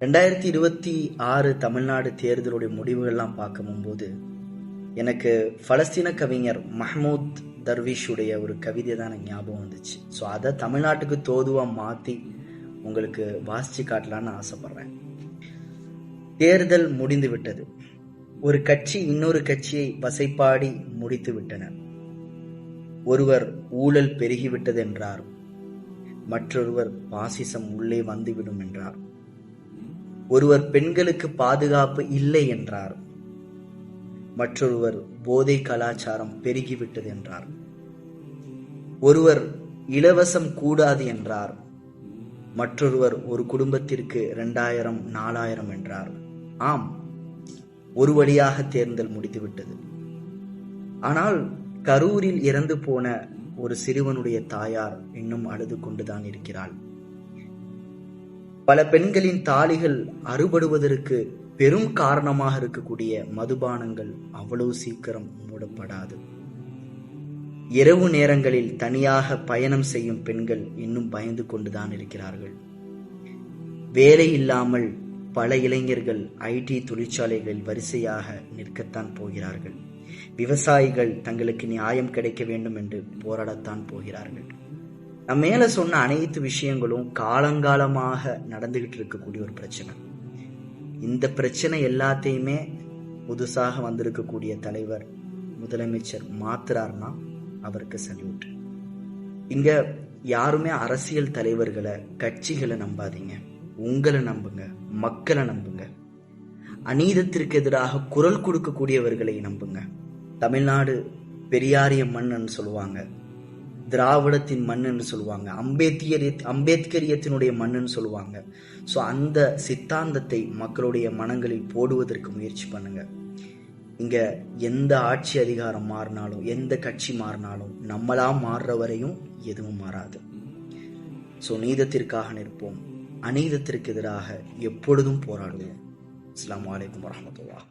2026 தமிழ்நாடு தேர்தலுடைய முடிவுகள்லாம் பார்க்கும்போது எனக்கு பலஸ்தீன கவிஞர் மஹ்மூத் தர்விஷுடைய ஒரு கவிதை தான் எனக்கு ஞாபகம் வந்துச்சு. ஸோ அதை தமிழ்நாட்டுக்கு தோதுவா மாற்றி உங்களுக்கு வாசிச்சு காட்டலான்னு ஆசைப்படுறேன். தேர்தல் முடிந்து விட்டது. ஒரு கட்சி இன்னொரு கட்சியை வசைப்பாடி முடித்து விட்டனர். ஒருவர் ஊழல் பெருகிவிட்டது என்றார், மற்றொருவர் பாசிசம் உள்ளே வந்துவிடும் என்றார். ஒருவர் பெண்களுக்கு பாதுகாப்பு இல்லை என்றார், மற்றொருவர் போதை கலாச்சாரம் பெருகிவிட்டது என்றார். ஒருவர் இலவசம் கூடாது என்றார், மற்றொருவர் ஒரு குடும்பத்திற்கு 2000 4000 என்றார். ஆம், ஒரு வழியாக தேர்தல் முடித்துவிட்டது. ஆனால் கரூரில் இறந்து போன ஒரு சிறுவனுடைய தாயார் இன்னும் அழுது கொண்டுதான் இருக்கிறாள். பல பெண்களின் தாலிகள் அறுபடுவதற்கு பெரும் காரணமாக இருக்கக்கூடிய மதுபானங்கள் அவ்வளவு சீக்கிரம் மூடப்படாது. இரவு நேரங்களில் தனியாக பயணம் செய்யும் பெண்கள் இன்னும் பயந்து கொண்டுதான் இருக்கிறார்கள். வேலை இல்லாமல் பல இளைஞர்கள் ஐடி தொழிற்சாலைகளில் வரிசையாக நிற்கத்தான் போகிறார்கள். விவசாயிகள் தங்களுக்கு நியாயம் கிடைக்க வேண்டும் என்று போராடத்தான் போகிறார்கள். நம்ம மேல சொன்ன அனைத்து விஷயங்களும் காலங்காலமாக நடந்துகிட்டு இருக்கக்கூடிய ஒரு பிரச்சனை. இந்த பிரச்சனை எல்லாத்தையுமே புதுசாக வந்திருக்கக்கூடிய தலைவர் முதலமைச்சர் மாத்துறாருன்னா அவருக்கு சல்யூட். இங்க யாருமே அரசியல் தலைவர்களை கட்சிகளை நம்பாதீங்க, உங்களை நம்புங்க, மக்களை நம்புங்க. அநீதத்திற்கு எதிராக குரல் கொடுக்கக்கூடியவர்களை நம்புங்க. தமிழ்நாடு பெரியாரிய மண்ணுன்னு சொல்லுவாங்க, திராவிடத்தின் மண்ணுன்னு சொல்லுவாங்க, அம்பேத்கரியத்தினுடைய மண்ணுன்னு சொல்லுவாங்க. ஸோ அந்த சித்தாந்தத்தை மக்களுடைய மனங்களில் போடுவதற்கு முயற்சி பண்ணுங்க. இங்க எந்த ஆட்சி அதிகாரம் மாறினாலும், எந்த கட்சி மாறினாலும், நம்மளா மாறுற வரையும் எதுவும் மாறாது. ஸோ நீதத்திற்காக நிற்போம், அநீதத்திற்கு எதிராக எப்பொழுதும் போராடுவோம். அஸ்ஸலாமு அலைக்கும் வரஹ்மத்துல்லாஹ்.